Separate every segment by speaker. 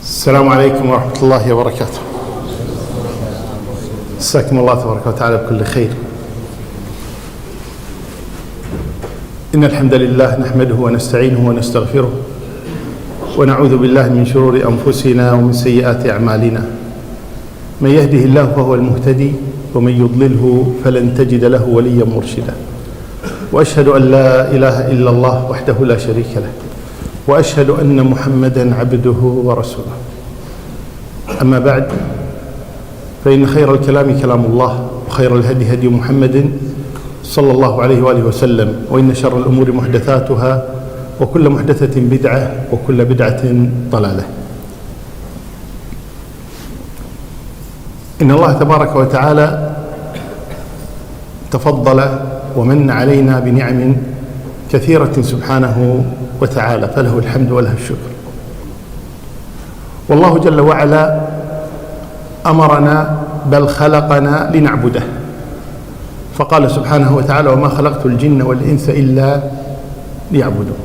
Speaker 1: السلام عليكم ورحمة الله وبركاته. مساكم الله تبارك وتعالى بكل خير. إن الحمد لله نحمده ونستعينه ونستغفره ونعوذ بالله من شرور أنفسنا ومن سيئات أعمالنا. من يهده الله فهو المهتدي ومن يضلله فلن تجد له وليا مرشدا. وأشهد أن لا إله إلا الله وحده لا شريك له، وأشهد أن محمدا عبده ورسوله. أما بعد، فإن خير الكلام كلام الله، وخير الهدي هدي محمد صلى الله عليه وآله وسلم، وإن شر الأمور محدثاتها، وكل محدثة بدعة، وكل بدعة ضلالة. إن الله تبارك وتعالى تفضل ومن علينا بنعم كثيرة سبحانه وتعالى، فله الحمد وله الشكر. والله جل وعلا أمرنا بل خلقنا لنعبده، فقال سبحانه وتعالى: وما خلقت الجن والإنس إلا ليعبدون.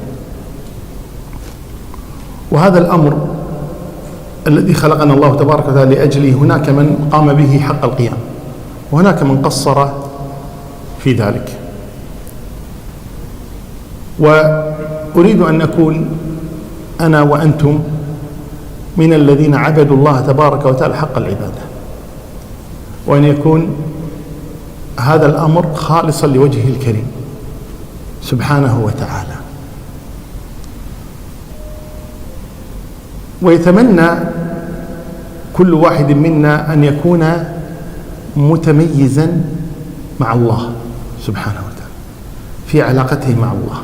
Speaker 1: وهذا الأمر الذي خلقنا الله تبارك وتعالى لأجله، هناك من قام به حق القيام، وهناك من قصر في ذلك. وأريد أن أكون أنا وأنتم من الذين عبدوا الله تبارك وتعالى حق العبادة، وأن يكون هذا الأمر خالصا لوجهه الكريم سبحانه وتعالى. ويتمنى كل واحد منا أن يكون متميزا مع الله سبحانه وتعالى في علاقته مع الله.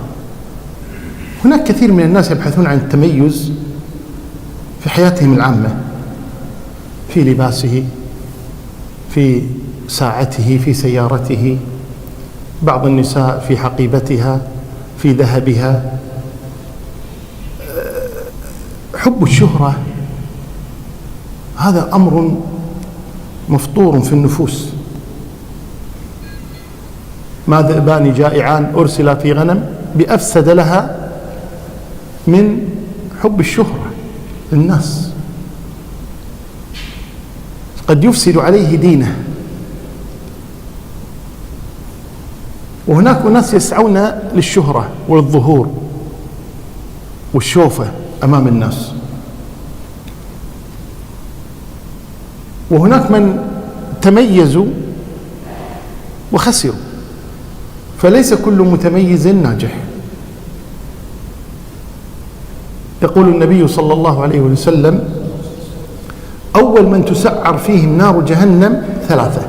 Speaker 1: هناك كثير من الناس يبحثون عن التميز في حياتهم العامة، في لباسه، في ساعته، في سيارته، بعض النساء في حقيبتها، في ذهبها. حب الشهرة هذا أمر مفطور في النفوس. ما ذئبان جائعان أرسلا في غنم بأفسد لها من حب الشهرة للناس، قد يفسد عليه دينه. وهناك أناس يسعون للشهرة والظهور والشوفة أمام الناس، وهناك من تميزوا وخسروا. فليس كل متميز ناجح. يقول النبي صلى الله عليه وسلم: أول من تسعر فيهم نار جهنم ثلاثة.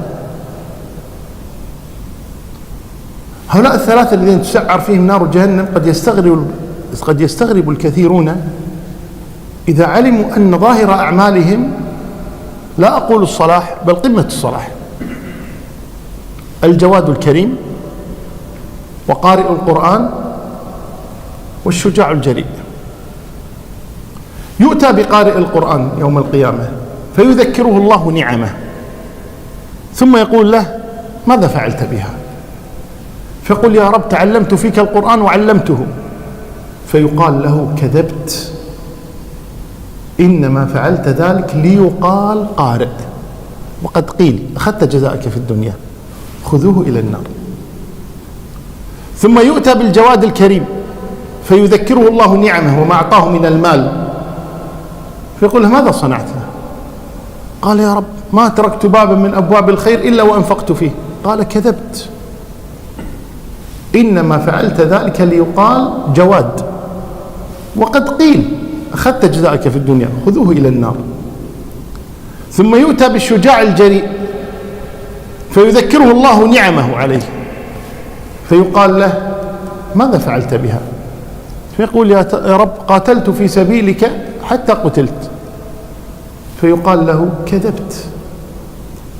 Speaker 1: هؤلاء الثلاثة الذين تسعر فيهم نار جهنم قد يستغرب الكثيرون إذا علموا أن ظاهر أعمالهم، لا أقول الصلاح بل قمة الصلاح، الجواد الكريم، وقارئ القرآن، والشجاع الجريء. يؤتى بقارئ القرآن يوم القيامة فيذكره الله نعمه، ثم يقول له: ماذا فعلت بها؟ فيقول: يا رب تعلمت فيك القرآن وعلمته. فيقال له: كذبت، إنما فعلت ذلك ليقال قارئ، وقد قيل أخذت جزاءك في الدنيا، خذوه إلى النار. ثم يؤتى بالجواد الكريم فيذكره الله نعمه وما أعطاه من المال، فيقول له: ماذا صنعت؟ قال: يا رب ما تركت بابا من أبواب الخير إلا وأنفقت فيه. قال: كذبت، إنما فعلت ذلك ليقال جواد، وقد قيل أخذت جزاءك في الدنيا، خذوه إلى النار. ثم يؤتى بالشجاع الجريء فيذكره الله نعمه عليه، فيقال له: ماذا فعلت بها؟ فيقول: يا رب قاتلت في سبيلك حتى قتلت. فيقال له: كذبت،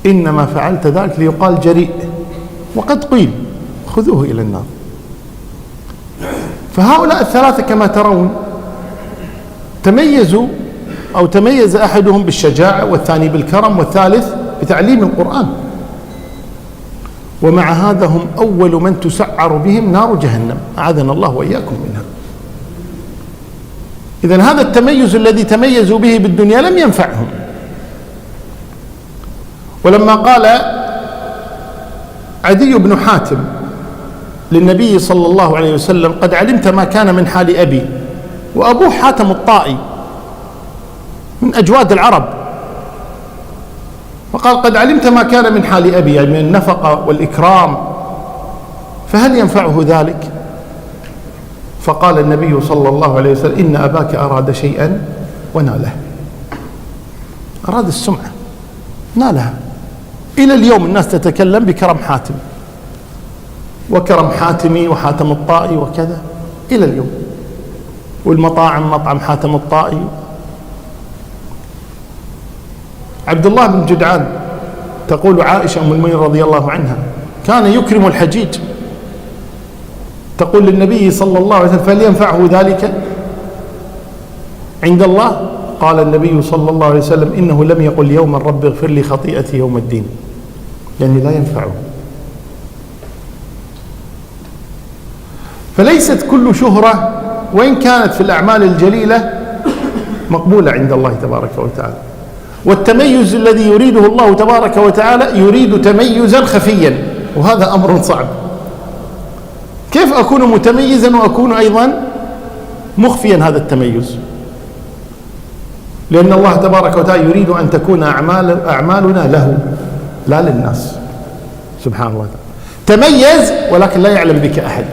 Speaker 1: إنما فعلت ذلك ليقال جريء، وقد قيل خذوه إلى النار. فهؤلاء الثلاثة كما ترون تميزوا، أو تميز أحدهم بالشجاعة، والثاني بالكرم، والثالث بتعليم القرآن. ومع هذا هم أول من تسعر بهم نار جهنم، أعاذنا الله وإياكم منها. إذن هذا التميز الذي تميزوا به بالدنيا لم ينفعهم. ولما قال عدي بن حاتم للنبي صلى الله عليه وسلم: قد علمت ما كان من حال أبي، وأبوه حاتم الطائي من أجواد العرب، فقال: قد علمت ما كان من حال أبي، يعني من النفقة والإكرام، فهل ينفعه ذلك؟ فقال النبي صلى الله عليه وسلم: إن أباك أراد شيئا وناله. أراد السمعة نالها. إلى اليوم الناس تتكلم بكرم حاتم وكرم حاتمي وحاتم الطائي وكذا إلى اليوم، والمطاعم مطعم حاتم الطائي. عبد الله بن جدعان، تقول عائشة أم المؤمنين رضي الله عنها: كان يكرم الحجيج. تقول للنبي صلى الله عليه وسلم: فلينفعه ذلك عند الله؟ قال النبي صلى الله عليه وسلم: إنه لم يقل يوما رب اغفر لي خطيئتي يوم الدين، يعني لا ينفعه. فليست كل شهرة وإن كانت في الأعمال الجليلة مقبولة عند الله تبارك وتعالى. والتميز الذي يريده الله تبارك وتعالى يريد تميزا خفيا، وهذا أمر صعب. كيف أكون متميزا وأكون أيضا مخفيا هذا التميز؟ لأن الله تبارك وتعالى يريد أن تكون أعمالنا له لا للناس سبحانه وتعالى. تميز ولكن لا يعلم بك أحد،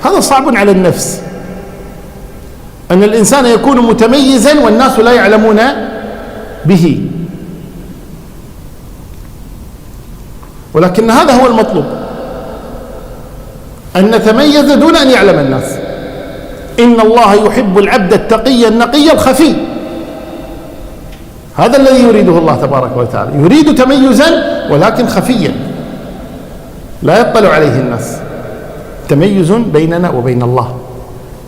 Speaker 1: هذا صعب على النفس، أن الإنسان يكون متميزا والناس لا يعلمون به. ولكن هذا هو المطلوب، أن نتميز دون أن يعلم الناس. إن الله يحب العبد التقي النقي الخفي، هذا الذي يريده الله تبارك وتعالى. يريد تميزا ولكن خفيا لا يطلع عليه الناس، تميز بيننا وبين الله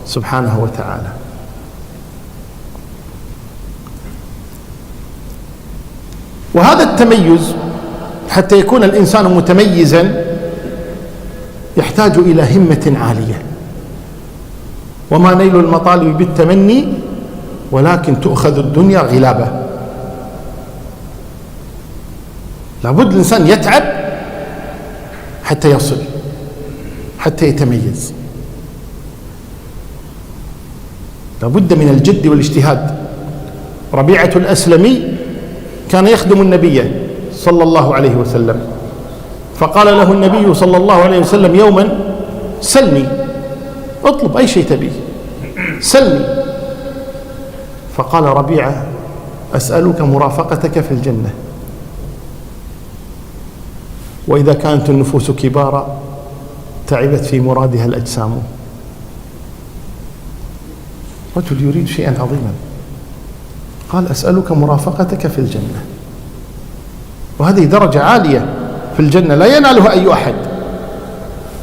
Speaker 1: سبحانه وتعالى. وهذا التميز حتى يكون الإنسان متميزا يحتاج إلى همة عالية. وما نيل المطالب بالتمني ولكن تؤخذ الدنيا غلابة. لابد الإنسان يتعب حتى يصل، حتى يتميز. لابد من الجد والاجتهاد. ربيعة الأسلمي كان يخدم النبي صلى الله عليه وسلم، فقال له النبي صلى الله عليه وسلم يوما: سلني، اطلب أي شيء تبيه، سلني. فقال ربيعة: أسألك مرافقتك في الجنة، وإذا كانت النفوس كبارا تعبت في مرادها الأجسام. رجل يريد شيئا عظيما، قال: أسألك مرافقتك في الجنة، وهذه درجة عالية في الجنة لا ينالها أي أحد.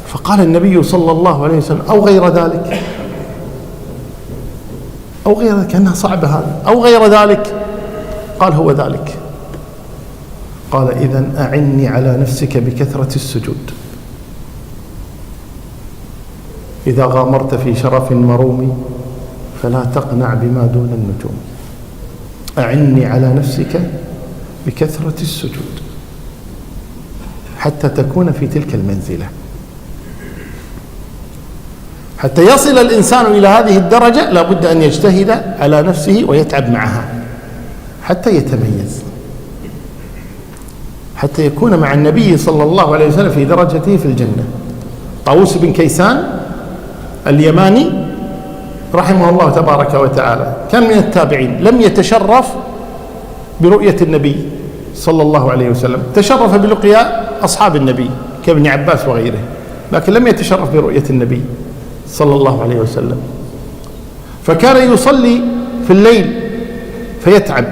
Speaker 1: فقال النبي صلى الله عليه وسلم: أو غير ذلك، أو غير ذلك، كأنها صعبة هذا، أو غير ذلك. قال: هو ذلك. قال: إذن أعني على نفسك بكثرة السجود. إذا غامرت في شرف مروم فلا تقنع بما دون النجوم. أعني على نفسك بكثرة السجود حتى تكون في تلك المنزلة. حتى يصل الإنسان إلى هذه الدرجة لابد أن يجتهد على نفسه ويتعب معها حتى يتميز، حتى يكون مع النبي صلى الله عليه وسلم في درجته في الجنة. طاووس بن كيسان اليماني رحمه الله تبارك وتعالى كان من التابعين، لم يتشرف برؤية النبي صلى الله عليه وسلم، تشرف بلقيا أصحاب النبي كابن عباس وغيره، لكن لم يتشرف برؤية النبي صلى الله عليه وسلم. فكان يصلي في الليل فيتعب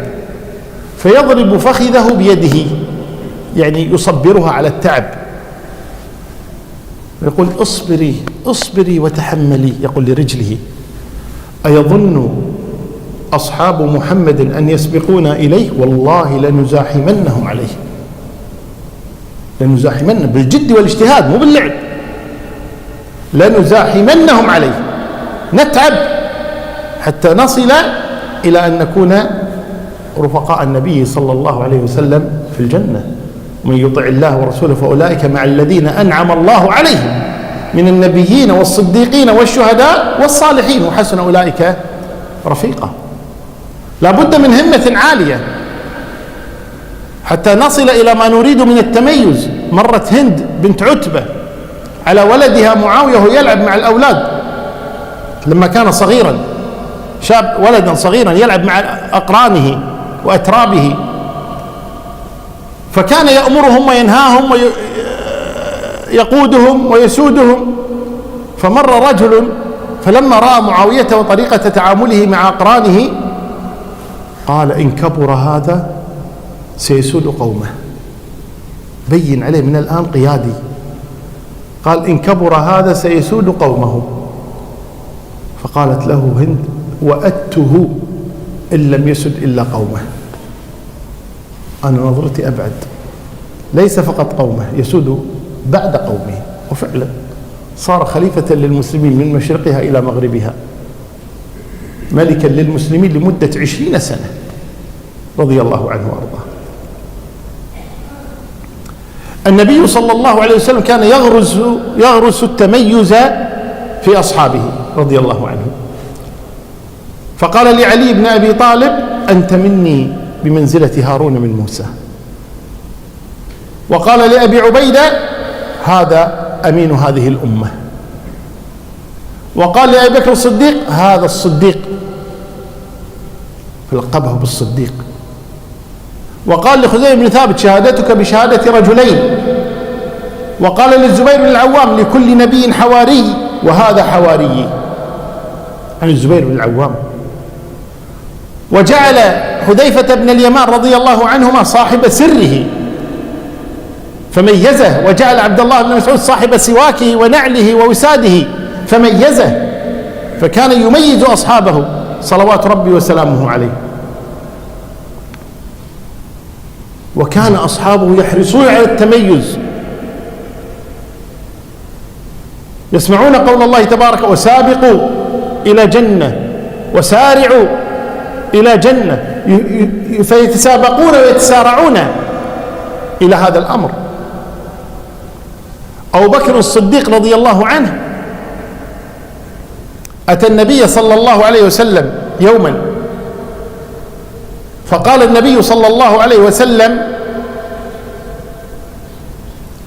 Speaker 1: فيضرب فخذه بيده، يعني يصبرها على التعب، يقول: اصبري اصبري وتحملي. يقول لرجله: أيظن أصحاب محمد أن يسبقونا إليه؟ والله لنزاحمنهم عليه، لنزاحمن بالجد والاجتهاد مو باللعب، لنزاحمنهم عليه. نتعب حتى نصل إلى أن نكون رفقاء النبي صلى الله عليه وسلم في الجنة. من يطع الله ورسوله فأولئك مع الذين أنعم الله عليهم من النبيين والصديقين والشهداء والصالحين وحسن أولئك رفيقا. لا بد من همة عالية حتى نصل إلى ما نريد من التميز. مرت هند بنت عتبة على ولدها معاوية وهو يلعب مع الأولاد لما كان صغيرا، شاب ولدا صغيرا يلعب مع أقرانه وأترابه، فكان يأمرهم وينهاهم ويقودهم ويسودهم. فمر رجل فلما رأى معاوية وطريقة تعامله مع أقرانه قال إن كبر هذا سيسود قومه، بين عليه من الآن قيادي. قال إن كبر هذا سيسود قومه. فقالت له هند وأته إن لم يسد إلا قومه. أنا نظرتي أبعد، ليس فقط قومه، يسود بعد قومه. وفعلا صار خليفة للمسلمين من مشرقها إلى مغربها، ملكا للمسلمين لمدة 20 سنة رضي الله عنه وأرضاه. النبي صلى الله عليه وسلم كان يغرس التميز في أصحابه رضي الله عنه. فقال لعلي بن أبي طالب أنت مني بمنزلة هارون من موسى. وقال لأبي عبيدة هذا أمين هذه الأمة. وقال لأبي بكر الصديق هذا الصديق، فلقبه بالصديق. وقال لخزيمة بن ثابت شهادتك بشهادة رجلين. وقال للزبير بن العوام لكل نبي حواري وهذا حواري، عن الزبير بن العوام. وجعل حذيفة بن اليمان رضي الله عنهما صاحب سره فميزه، وجعل عبد الله بن مسعود صاحب سواكه ونعله ووساده فميزه، فكان يميز أصحابه صلوات ربي وسلامه عليه. وكان أصحابه يحرصون على التميز، يسمعون قول الله تبارك وسابقوا إلى جنة وسارعوا إلى جنة، فيتسابقون ويتسارعون إلى هذا الأمر. أبو بكر الصديق رضي الله عنه أتى النبي صلى الله عليه وسلم يوما، فقال النبي صلى الله عليه وسلم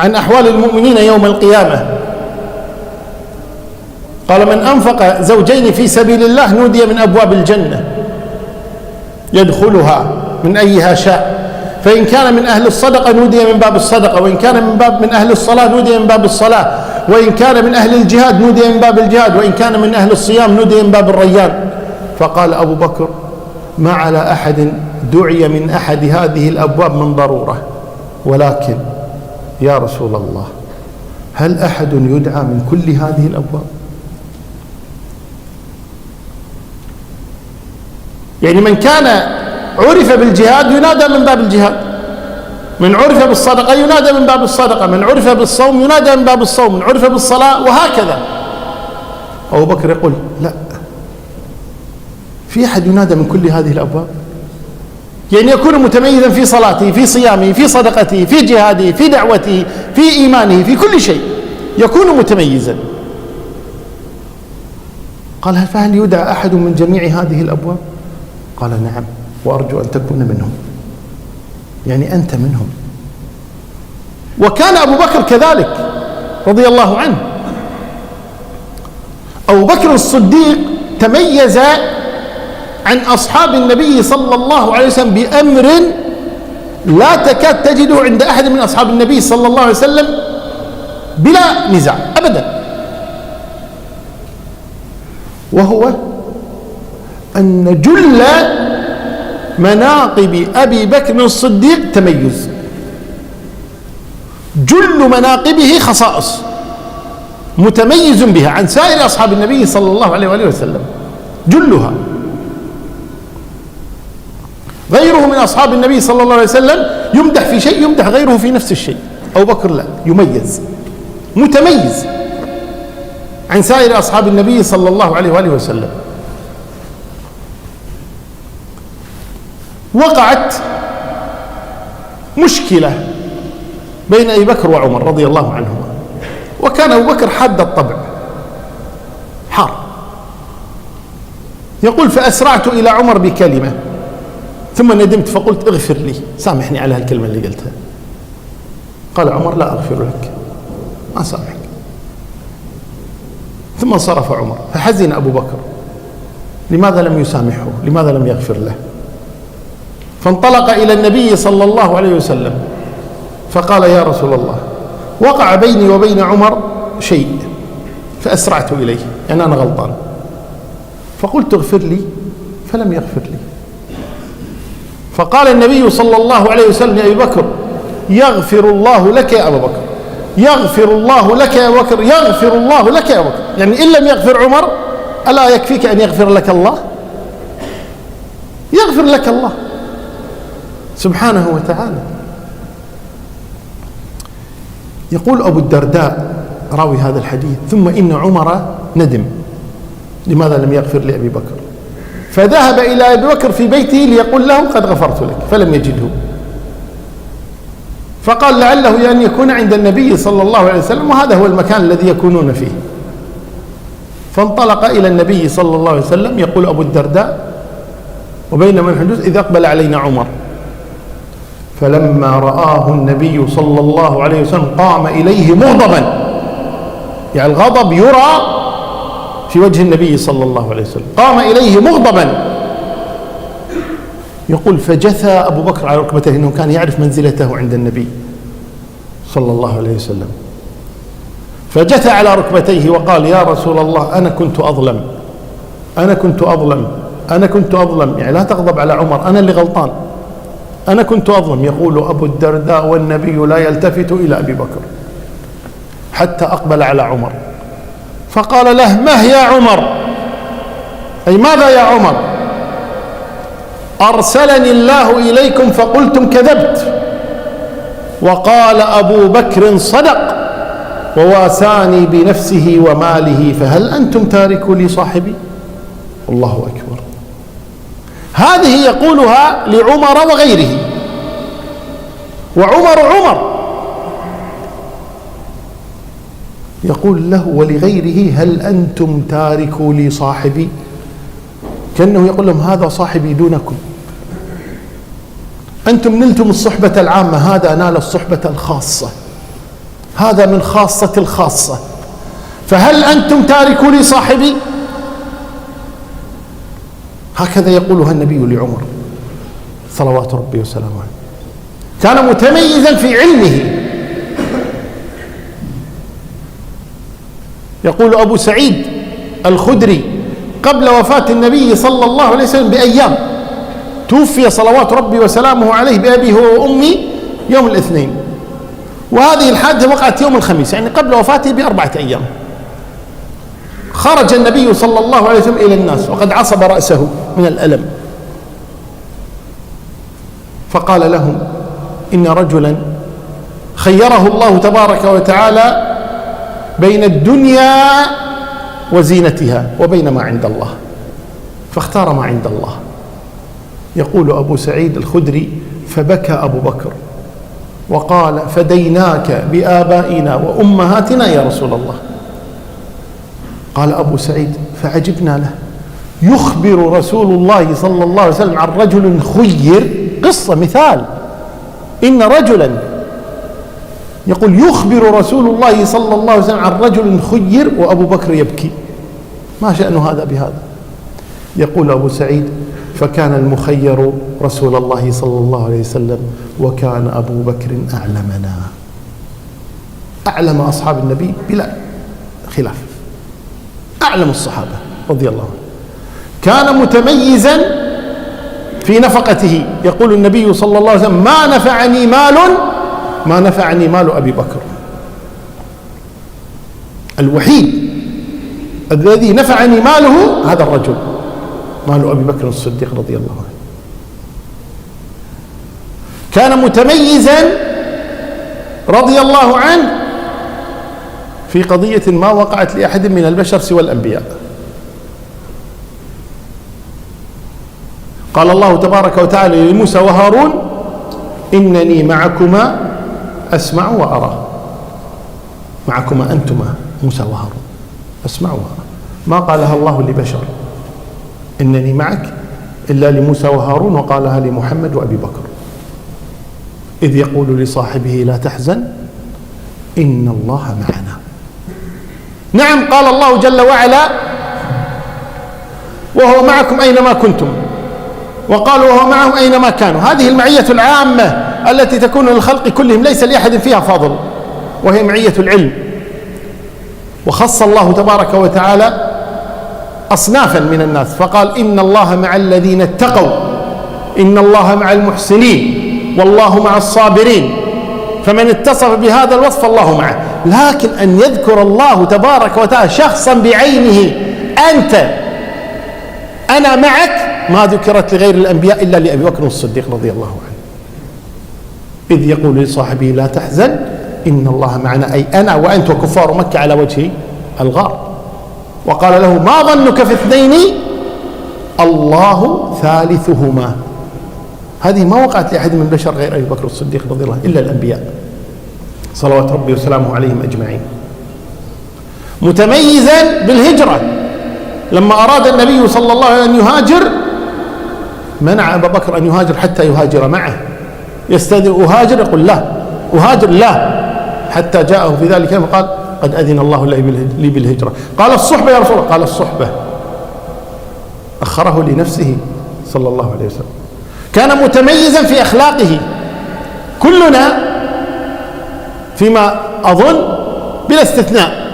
Speaker 1: عن أحوال المؤمنين يوم القيامة، قال من أنفق زوجين في سبيل الله نودي من أبواب الجنة يدخلها من أيها شاء، فإن كان من أهل الصدقة نودي من باب الصدقة، وإن كان من أهل الصلاة نودي من باب الصلاة، وإن كان من أهل الجهاد نودي من باب الجهاد، وإن كان من أهل الصيام نودي من باب الريان. فقال أبو بكر ما على أحد دعي من أحد هذه الأبواب من ضرورة، ولكن يا رسول الله هل أحد يدعى من كل هذه الأبواب؟ يعني من كان عرف بالجهاد ينادى من باب الجهاد، من عرف بالصدقة ينادى من باب الصدقة، من عرف بالصوم ينادى من باب الصوم، من عرف بالصلاة، وهكذا. أبو بكر يقول لا، في أحد ينادى من كل هذه الأبواب؟ يعني يكون متميزا في صلاته، في صيامه، في صدقته، في جهاده، في دعوته، في إيمانه، في كل شيء يكون متميزا. قال فهل يدعى أحد من جميع هذه الأبواب؟ قال نعم، وأرجو أن تكون منهم، يعني أنت منهم. وكان أبو بكر كذلك رضي الله عنه. أبو بكر الصديق تميز عن أصحاب النبي صلى الله عليه وسلم بأمر لا تكاد تجده عند أحد من أصحاب النبي صلى الله عليه وسلم بلا نزاع أبدا، وهو أن جل مناقب أبي بكر الصديق تميز، جل مناقبه خصائص متميز بها عن سائر أصحاب النبي صلى الله عليه وآله وسلم، جلها. غيره من أصحاب النبي صلى الله عليه وسلم يمدح في شيء يمدح غيره في نفس الشيء، أبو بكر لا، يميز، متميز عن سائر أصحاب النبي صلى الله عليه وآله وسلم. وقعت مشكلة بين أبي بكر وعمر رضي الله عنهما، وكان أبو بكر حاد الطبع حار. يقول فأسرعت إلى عمر بكلمة ثم ندمت فقلت اغفر لي، سامحني على هالكلمة اللي قلتها. قال عمر لا أغفر لك، ما سامحك. ثم انصرف عمر فحزن أبو بكر، لماذا لم يسامحه؟ لماذا لم يغفر له؟ فانطلق إلى النبي صلى الله عليه وسلم فقال يا رسول الله وقع بيني وبين عمر شيء فأسرعت إليه، يعني أنا غلطان، فقلت اغفر لي فلم يغفر لي. فقال النبي صلى الله عليه وسلم يا أبي بكر يغفر الله لك يا أبا بكر، يغفر الله لك يا أبا بكر، يغفر الله لك يا أبا بكر. يعني إن لم يغفر عمر ألا يكفيك أن يغفر لك الله؟ يغفر لك الله سبحانه وتعالى. يقول أبو الدرداء راوي هذا الحديث ثم إن عمر ندم لماذا لم يغفر لأبي بكر، فذهب إلى أبي بكر في بيته ليقول له قد غفرت لك، فلم يجده، فقال لعله أن يكون عند النبي صلى الله عليه وسلم وهذا هو المكان الذي يكونون فيه. فانطلق إلى النبي صلى الله عليه وسلم. يقول أبو الدرداء وبينما الحدوث إذ أقبل علينا عمر فلما رآه النبي صلى الله عليه وسلم قام إليه مغضبا، يعني الغضب يرى في وجه النبي صلى الله عليه وسلم، قام إليه مغضبا. يقول فجثى أبو بكر على ركبته، إنه كان يعرف منزلته عند النبي صلى الله عليه وسلم، فجثى على ركبتيه وقال يا رسول الله أنا كنت أظلم، أنا كنت أظلم، أنا كنت أظلم، يعني لا تغضب على عمر، أنا اللي غلطان، أنا كنت أظلم. يقول أبو الدرداء والنبي لا يلتفت إلى أبي بكر حتى أقبل على عمر فقال له مه يا عمر، أي ماذا يا عمر؟ أرسلني الله إليكم فقلتم كذبت، وقال أبو بكر صدق وواساني بنفسه وماله، فهل أنتم تاركوا لي صاحبي؟ الله أكبر. هذه يقولها لعمر وغيره، وعمر عمر يقول له ولغيره هل أنتم تاركوا لي صاحبي؟ كأنه يقول لهم هذا صاحبي دونكم، أنتم نلتم الصحبة العامة، هذا نال الصحبة الخاصة، هذا من خاصة الخاصة، فهل أنتم تاركوا لي صاحبي؟ هكذا يقولها النبي لعمر صلوات ربي وسلامه عليه. كان متميزا في علمه. يقول أبو سعيد الخدري قبل وفاة النبي صلى الله عليه وسلم بأيام توفي صلوات ربي وسلامه عليه بأبي هو وأمي يوم الاثنين، وهذه الحادثة وقعت يوم الخميس، يعني قبل وفاته ب4 أيام. خرج النبي صلى الله عليه وسلم إلى الناس وقد عصب رأسه من الألم، فقال لهم إن رجلا خيره الله تبارك وتعالى بين الدنيا وزينتها وبين ما عند الله، فاختار ما عند الله. يقول أبو سعيد الخدري فبكى أبو بكر وقال فديناك بآبائنا وأمهاتنا يا رسول الله. قال أبو سعيد فعجبنا له، يخبر رسول الله صلى الله عليه وسلم عن رجل خير، قصة مثال، إن رجلا يقول يخبر رسول الله صلى الله عليه وسلم عن رجل خير وأبو بكر يبكي، ما شأن هذا بهذا؟ يقول أبو سعيد فكان المخير رسول الله صلى الله عليه وسلم وكان أبو بكر أعلمنا، أعلم أصحاب النبي بلا خلاف، أعلم الصحابة رضي الله عنه، كان متميزا في نفقته. يقول النبي صلى الله عليه وسلم ما نفعني مال أبي بكر، الوحيد الذي نفعني ماله هذا الرجل، مال أبي بكر الصديق رضي الله عنه. كان متميزا رضي الله عنه في قضية ما وقعت لأحد من البشر سوى الأنبياء، قال الله تبارك وتعالى لموسى وهارون: إنني معكما أسمع وأرى. معكما أنتما موسى وهارون، أسمع وأرى. ما قالها الله لبشر إنني معك إلا لموسى وهارون، وقالها لمحمد وأبي بكر، إذ يقول لصاحبه لا تحزن إن الله معنا. نعم، قال الله جل وعلا: وهو معكم أينما كنتم، وقال وهو معهم أينما كانوا. هذه المعية العامة التي تكون للخلق كلهم، ليس لأحد فيها فضل، وهي معية العلم. وخص الله تبارك وتعالى أصنافا من الناس فقال: إن الله مع الذين اتقوا، إن الله مع المحسنين، والله مع الصابرين. فمن اتصف بهذا الوصف فالله معه. لكن أن يذكر الله تبارك وتعالى شخصا بعينه: أنت، أنا معك، ما ذكرت لغير الأنبياء إلا لأبي بكر الصديق رضي الله عنه، إذ يقول لصاحبه لا تحزن إن الله معنا، أي أنا وأنت وكفار مكة على وجه الغار. وقال له: ما ظنك في اثنين الله ثالثهما. هذه ما وقعت لأحد من البشر غير أبي بكر الصديق رضي الله عنه إلا الأنبياء صلوات ربي وسلامه عليهم أجمعين. متميزا بالهجرة، لما أراد النبي صلى الله عليه وسلم أن يهاجر منع أبا بكر أن يهاجر حتى يهاجر معه. يستأذن: أهاجر؟ يقول: لا. أهاجر؟ لا. حتى جاءه في ذلك قال: قد أذن الله لي بالهجرة. قال: الصحبة يا رسول الله؟ قال: الصحبة. أخره لنفسه صلى الله عليه وسلم. كان متميزا في أخلاقه. كلنا فيما أظن بلا استثناء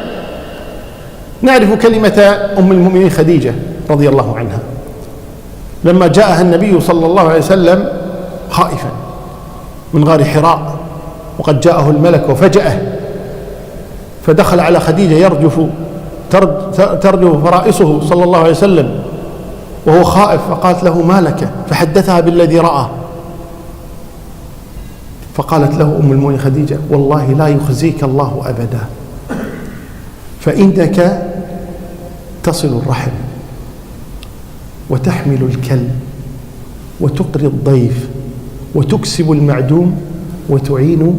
Speaker 1: نعرف كلمة أم المؤمنين خديجة رضي الله عنها، لما جاءها النبي صلى الله عليه وسلم خائفا من غار حراء، وقد جاءه الملك وفجأه، فدخل على خديجة يرجف ترجف فرائصه صلى الله عليه وسلم وهو خائف، فقالت له: ما لك؟ فحدثها بالذي رأى. فقالت له أم المؤمنين خديجة: والله لا يخزيك الله أبدا، فإنك تصل الرحم، وتحمل الكل، وتقري الضيف، وتكسب المعدوم، وتعين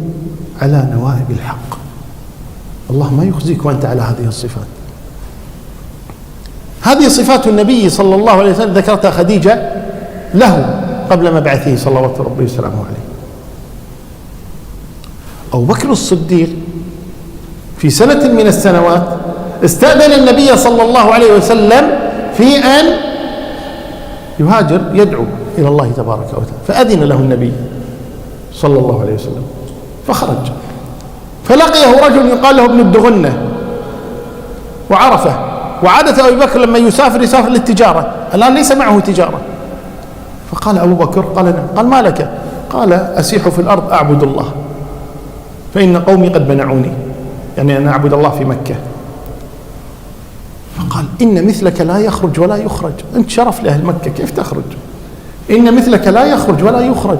Speaker 1: على نوائب الحق. الله ما يخزيك وأنت على هذه الصفات. هذه صفات النبي صلى الله عليه وسلم ذكرتها خديجة له قبل مبعثه صلوات ربي وسلامه عليه. أبو بكر الصديق في سنة من السنوات استأذن النبي صلى الله عليه وسلم في أن يهاجر، يدعو إلى الله تبارك وتعالى، فأذن له النبي صلى الله عليه وسلم، فخرج فلقيه رجل يقال له ابن الدغنة وعرفه. وعادة أبي بكر لما يسافر للتجارة، الآن ليس معه تجارة. فقال أبو بكر: قال نعم. قال: ما لك؟ قال: أسيح في الأرض أعبد الله، فإن قومي قد منعوني، يعني أنا أعبد الله في مكة. فقال: إن مثلك لا يخرج ولا يخرج، أنت شرف لأهل مكة، كيف تخرج؟ إن مثلك لا يخرج ولا يخرج،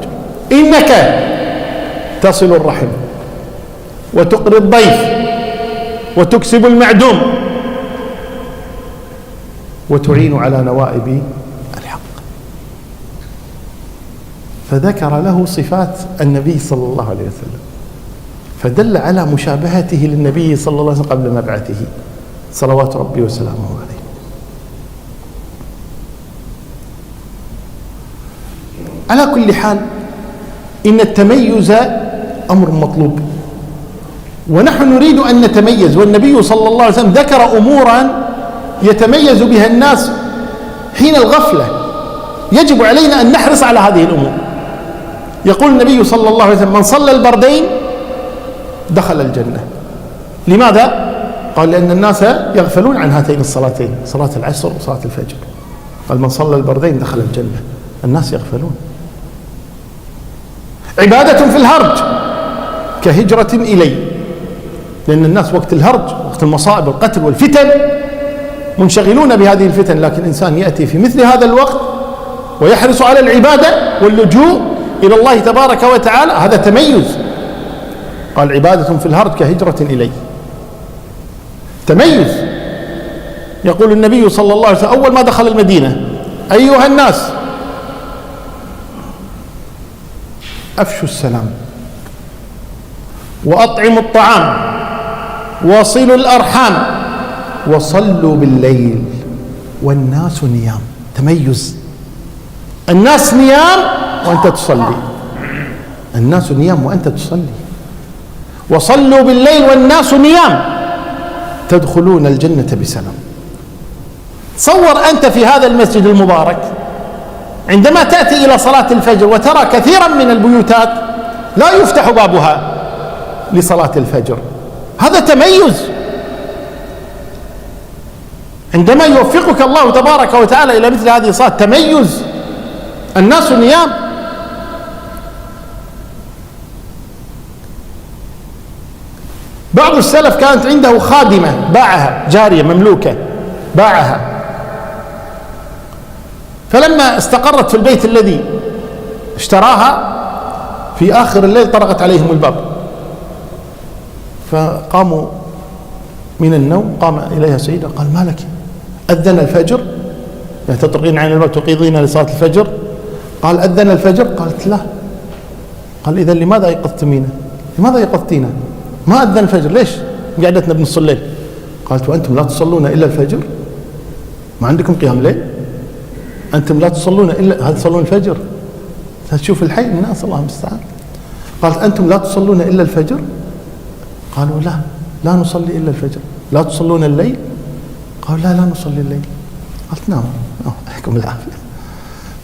Speaker 1: إنك تصل الرحم، وتقري الضيف، وتكسب المعدوم، وتعين على نوائب الحق. فذكر له صفات النبي صلى الله عليه وسلم، فدل على مشابهته للنبي صلى الله عليه وسلم قبل مبعثه صلوات ربي وسلامه عليه. على كل حال، إن التميز أمر مطلوب، ونحن نريد أن نتميز. والنبي صلى الله عليه وسلم ذكر أمورا يتميز بها الناس حين الغفلة، يجب علينا أن نحرص على هذه الأمور. يقول النبي صلى الله عليه وسلم: من صلى البردين دخل الجنة. لماذا؟ قال: لأن الناس يغفلون عن هاتين الصلاتين، صلاة العصر وصلاة الفجر. قال: من صلى البردين دخل الجنة. الناس يغفلون. عبادة في الهرج كهجرة إلي، لأن الناس وقت الهرج، وقت المصائب والقتل والفتن، منشغلون بهذه الفتن، لكن الإنسان يأتي في مثل هذا الوقت ويحرص على العبادة واللجوء إلى الله تبارك وتعالى، هذا تميز. قال: عبادة في الهرج كهجرة إلي، تميز. يقول النبي صلى الله عليه وسلم: أول ما دخل المدينة: أيها الناس أفشوا السلام وأطعموا الطعام وصلوا الأرحام وصلوا بالليل والناس نيام. تميز. الناس نيام وأنت تصلي، الناس نيام وأنت تصلي. وصلوا بالليل والناس نيام تدخلون الجنة بسلام. تصور أنت في هذا المسجد المبارك عندما تأتي إلى صلاة الفجر وترى كثيرا من البيوتات لا يفتح بابها لصلاة الفجر، هذا تميز. عندما يوفقك الله تبارك وتعالى إلى مثل هذه الصلاة تميز. الناس نيام. بعض السلف كانت عنده خادمة باعها، جارية مملوكة باعها، فلما استقرت في البيت الذي اشتراها في آخر الليل طرقت عليهم الباب، فقاموا من النوم، قام إليها سيدة قال: ما لك؟ أذن الفجر؟ يعني تطرقين عن الباب توقظين لصلاة الفجر؟ قال: أذن الفجر؟ قالت: لا. قال: إذا لماذا أيقظتمينا؟ لماذا أيقظتينا؟ ما أذن الفجر، ليش قعدتنا بنص الليل؟ قالت: وأنتم لا تصلون إلا الفجر؟ ما عندكم قيام ليل؟ أنتم لا تصلون إلا هل تصلون الفجر؟ تشوف الحي الناس الله المستعان. قالت: أنتم لا تصلون إلا الفجر؟ قالوا: لا نصلي إلا الفجر. لا تصلون الليل؟ قالوا: لا نصلي الليل. قالت: نعم عليكم العافية.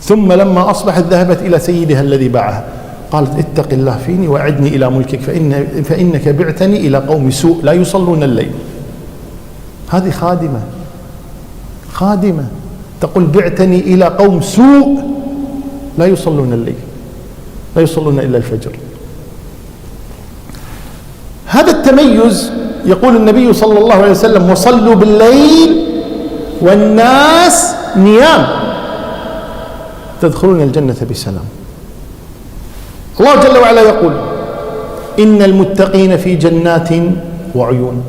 Speaker 1: ثم لما أصبحت ذهبت إلى سيدها الذي باعها، قالت: اتق الله فيني وأعدني إلى ملكك فإنك بعتني إلى قوم سوء لا يصلون الليل. هذه خادمة تقول: بعتني إلى قوم سوء لا يصلون الليل، لا يصلون إلا الفجر. هذا التميز. يقول النبي صلى الله عليه وسلم: وصلوا بالليل والناس نيام تدخلون الجنة بسلام. الله جل وعلا يقول: إن المتقين في جنات وعيون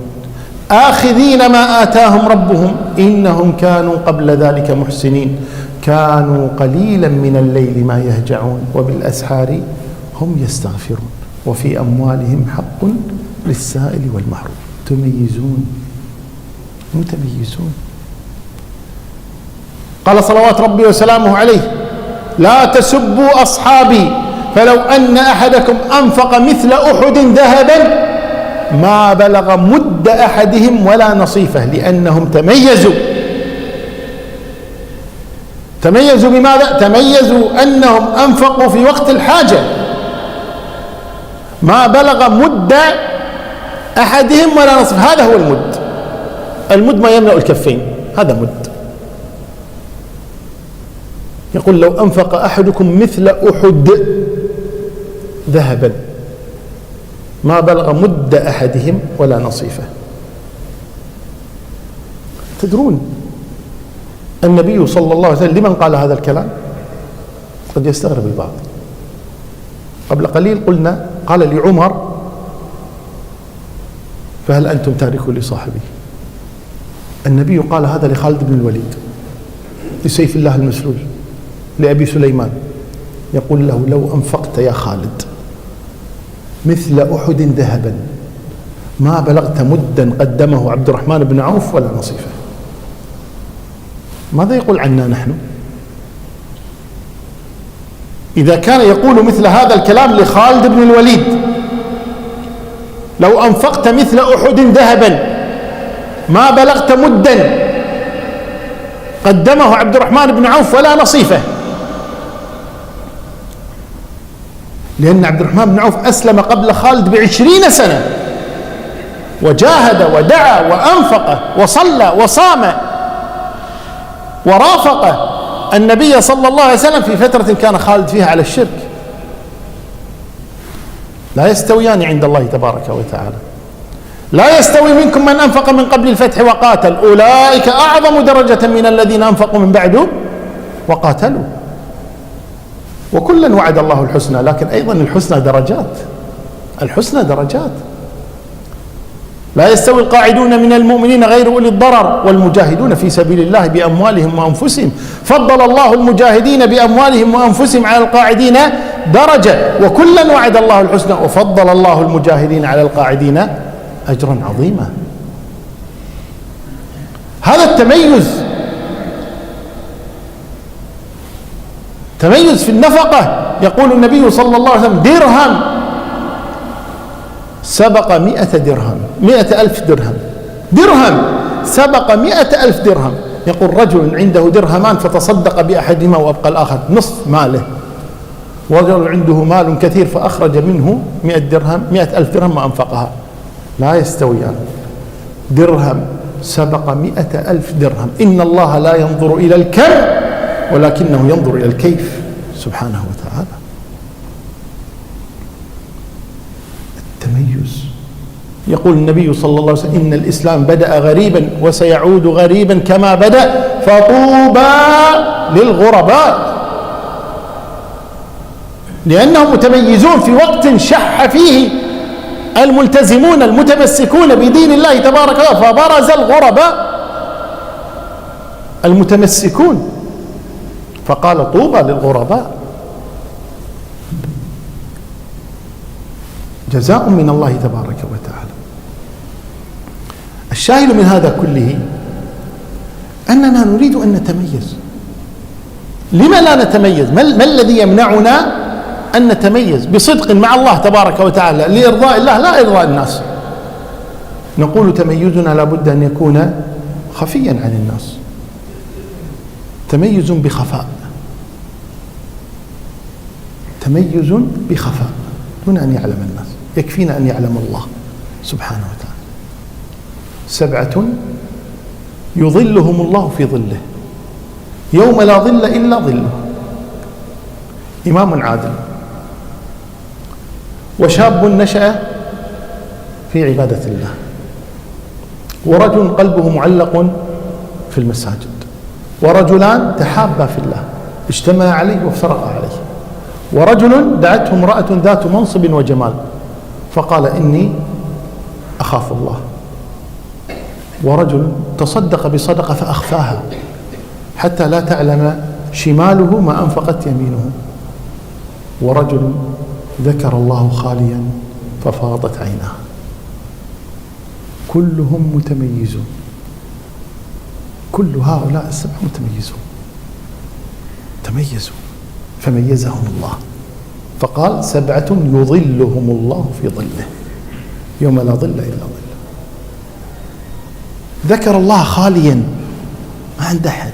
Speaker 1: آخذين ما آتاهم ربهم إنهم كانوا قبل ذلك محسنين كانوا قليلا من الليل ما يهجعون وبالأسحار هم يستغفرون وفي أموالهم حق للسائل والمحروم. متميزون. قال صلوات ربي وسلامه عليه: لا تسبوا أصحابي فلو أن أحدكم أنفق مثل أحد ذهبا ما بلغ مد أحدهم ولا نصيفه. لأنهم تميزوا بماذا؟ تميزوا أنهم أنفقوا في وقت الحاجة. ما بلغ مد أحدهم ولا نصف، هذا هو المد. المد ما يملأ الكفين، هذا مد. يقول: لو أنفق أحدكم مثل أحد ذهبا ما بلغ مد أحدهم ولا نصيفه. تدرون النبي صلى الله عليه وسلم لمن قال هذا الكلام؟ قد يستغرب البعض. قبل قليل قلنا قال لعمر: فهل أنتم تاركوا لصاحبي؟ النبي قال هذا لخالد بن الوليد، لسيف الله المسلول، لأبي سليمان، يقول له: لو أنفقت يا خالد مثل أحد ذهبا ما بلغت مدا قدمه عبد الرحمن بن عوف ولا نصيفه. ماذا يقول عنا نحن؟ إذا كان يقول مثل هذا الكلام لخالد بن الوليد: لو أنفقت مثل أحد ذهبا ما بلغت مدا قدمه عبد الرحمن بن عوف ولا نصيفه. لأن عبد الرحمن بن عوف أسلم قبل خالد ب20 سنة، وجاهد ودعا وأنفق وصلى وصام ورافق النبي صلى الله عليه وسلم في فترة كان خالد فيها على الشرك. لا يستويان عند الله تبارك وتعالى. لا يستوي منكم من أنفق من قبل الفتح وقاتل أولئك أعظم درجة من الذين أنفقوا من بعد وقاتلوا. وكلا وعد الله الحسنى، لكن أيضا الحسنى درجات. لا يستوي القاعدون من المؤمنين غير أولي الضرر والمجاهدون في سبيل الله بأموالهم وأنفسهم فضل الله المجاهدين بأموالهم وأنفسهم على القاعدين درجة، وكلا وعد الله الحسنى وفضل الله المجاهدين على القاعدين أجرا عظيما. هذا التميز، تميز في النفقة. يقول النبي صلى الله عليه وسلم: درهم سبق 100 درهم، 100,000 درهم، درهم سبق 100,000 درهم. يقول: رجل عنده درهمان فتصدق بأحدهما وأبقى الآخر نصف ماله، ورجل عنده مال كثير فأخرج منه 100 درهم، 100,000 درهم وأنفقها، لا يستويان. درهم سبق 100,000 درهم. إن الله لا ينظر إلى الكم ولكنه ينظر إلى الكيف سبحانه وتعالى. التميز. يقول النبي صلى الله عليه وسلم: إن الإسلام بدأ غريبا وسيعود غريبا كما بدأ، فطوبى للغرباء، لأنهم متميزون في وقت شح فيه الملتزمون المتمسكون بدين الله تبارك وتعالى، فبرز الغرباء المتمسكون، فقال: طوبى للغرباء. جزاء من الله تبارك وتعالى. الشاهد من هذا كله أننا نريد أن نتميز. لما لا نتميز؟ ما الذي يمنعنا أن نتميز بصدق مع الله تبارك وتعالى لإرضاء الله لا إرضاء الناس؟ نقول تميزنا لابد أن يكون خفيا عن الناس، تميز بخفاء، تميز بخفاء دون أن يعلم الناس، يكفينا أن يعلم الله سبحانه وتعالى. 7 يظلهم الله في ظله يوم لا ظل إلا ظله: إمام عادل، وشاب نشأ في عبادة الله، ورجل قلبه معلق في المساجد، ورجلان تحابا في الله اجتمعا عليه وافترقا عليه، ورجل دعته امرأة ذات منصب وجمال فقال: إني أخاف الله، ورجل تصدق بصدقة فأخفاها حتى لا تعلم شماله ما أنفقت يمينه، ورجل ذكر الله خاليا ففاضت عيناه. كلهم متميزون، كل هؤلاء 7 متميزون، تميزوا فميزهم الله، فقال: 7 يظلهم الله في ظله يوم لا ظل إلا ظله. ذكر الله خاليا ما عند أحد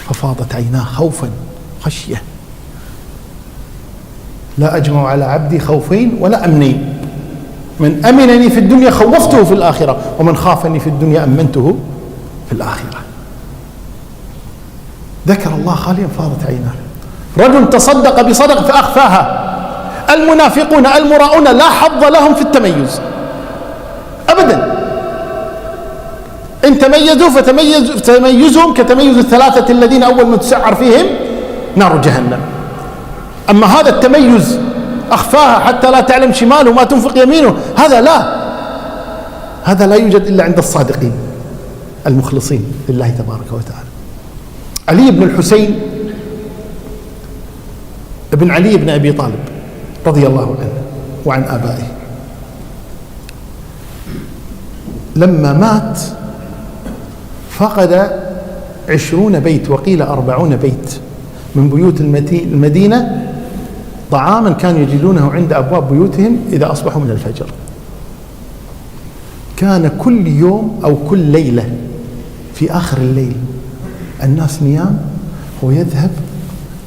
Speaker 1: ففاضت عيناه خوفا خشية. لا أجمع على عبدي خوفين ولا أمنين، من أمنني في الدنيا خوفته في الآخرة، ومن خافني في الدنيا أمنته في الآخرة. ذكر الله خاليا فاضت عيناه. رجل تصدق بصدقة فأخفاها. المنافقون المراؤون لا حظ لهم في التميز أبدا، إن تميزوا فتميزهم كتميز 3 الذين أول ما تسعر فيهم نار جهنم. أما هذا التميز أخفاها حتى لا تعلم شماله ما تنفق يمينه، هذا لا يوجد إلا عند الصادقين المخلصين لله تبارك وتعالى. علي بن الحسين ابن علي بن أبي طالب رضي الله عنه وعن آبائه، لما مات فقد 20 بيت وقيل 40 بيت من بيوت المدينة طعاما كانوا يجدونه عند أبواب بيوتهم إذا أصبحوا من الفجر. كان كل يوم أو كل ليلة في آخر الليل الناس نيام ويذهب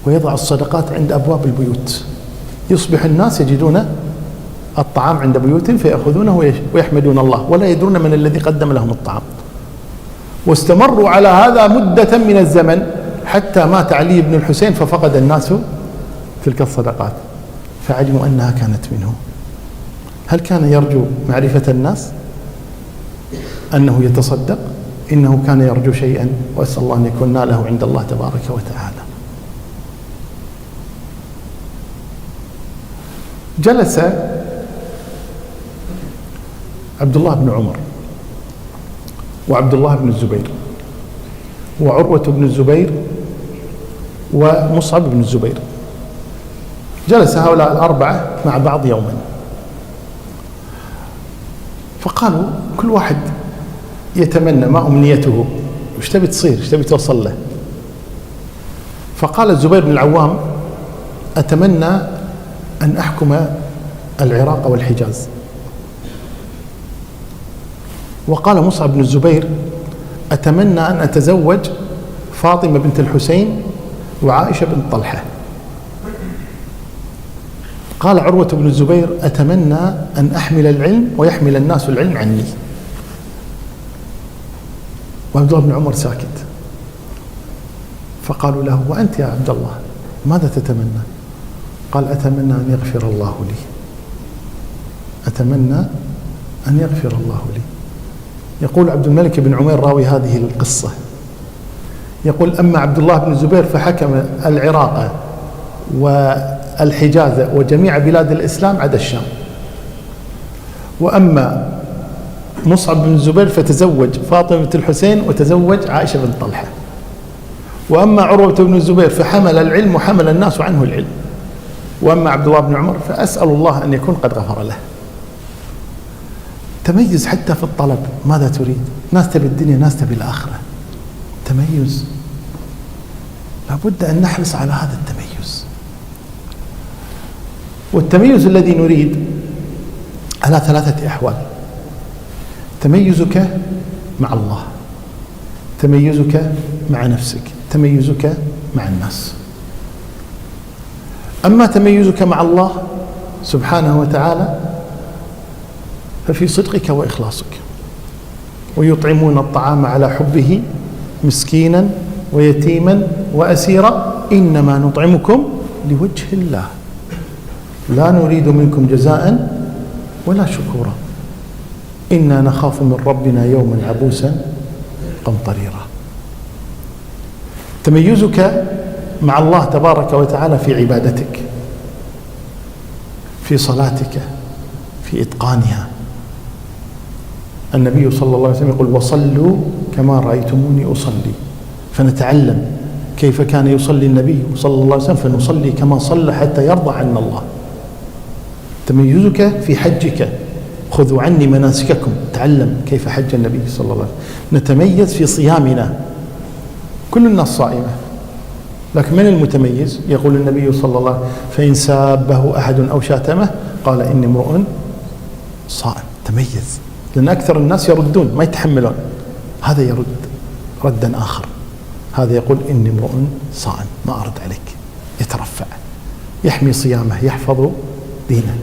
Speaker 1: ويضع الصدقات عند أبواب البيوت، يصبح الناس يجدون الطعام عند بيوتهم فيأخذونه ويحمدون الله ولا يدرون من الذي قدم لهم الطعام. واستمروا على هذا مدة من الزمن حتى مات علي بن الحسين ففقد الناس تلك الصدقات فعلموا أنها كانت منه. هل كان يرجو معرفة الناس أنه يتصدق؟ إنه كان يرجو شيئا، وأسأل الله أن يكون ناله عند الله تبارك وتعالى. جلس عبد الله بن عمر وعبد الله بن الزبير وعروة بن الزبير ومصعب بن الزبير جلس هؤلاء الأربعة مع بعض يوما، فقالوا كل واحد يتمنى ما أمنيته، وش تبي تصير، وش تبي توصل له. فقال الزبير بن العوام: أتمنى أن أحكم العراق والحجاز. وقال مصعب بن الزبير: أتمنى أن أتزوج فاطمة بنت الحسين وعائشة بنت طلحة. قال عروة بن الزبير: أتمنى أن أحمل العلم ويحمل الناس العلم عني. وعبد الله بن عمر ساكت. فقالوا له: وأنت يا عبد الله ماذا تتمنى؟ قال: أتمنى أن يغفر الله لي، أتمنى أن يغفر الله لي. يقول عبد الملك بن عمير راوي هذه القصة، يقول: أما عبد الله بن الزبير فحكم العراق والحجاز وجميع بلاد الإسلام عدا الشام. وأما مصعب بن الزبير فتزوج فاطمة بنت الحسين وتزوج عائشة بنت طلحة. وأما عروة بن الزبير فحمل العلم وحمل الناس عنه العلم. وأما عبد الله بن عمر فأسأل الله أن يكون قد غفر له. تميز حتى في الطلب، ماذا تريد؟ ناس تبي الدنيا، ناس تبي الآخرة. تميز، لابد أن نحرص على هذا التميز. والتميز الذي نريد على 3 أحوال: تميزك مع الله، تميزك مع نفسك، تميزك مع الناس. أما تميزك مع الله سبحانه وتعالى ففي صدقك وإخلاصك. ويطعمون الطعام على حبه مسكينا ويتيما وأسيرا إنما نطعمكم لوجه الله لا نريد منكم جزاء ولا شكورا إنا نخاف من ربنا يوما عبوسا قمطريرا. تميزك مع الله تبارك وتعالى في عبادتك، في صلاتك، في إتقانها. النبي صلى الله عليه وسلم يقول: وصلوا كما رأيتموني أصلي. فنتعلم كيف كان يصلي النبي صلى الله عليه وسلم فنصلي كما صلى حتى يرضى عنا الله. تميزك في حجك، خذوا عني مناسككم، تعلم كيف حج النبي صلى الله عليه وسلم. نتميز في صيامنا، كل الناس صائمة، لكن من المتميز؟ يقول النبي صلى الله عليه وسلم: فإن سابه أحد أو شاتمه قال إني امرؤ صائم. تميز، لأن أكثر الناس يردون، ما يتحملون، هذا يرد ردا آخر، هذا يقول إني امرؤ صائم، ما أرد عليك، يترفع، يحمي صيامه، يحفظ دينه.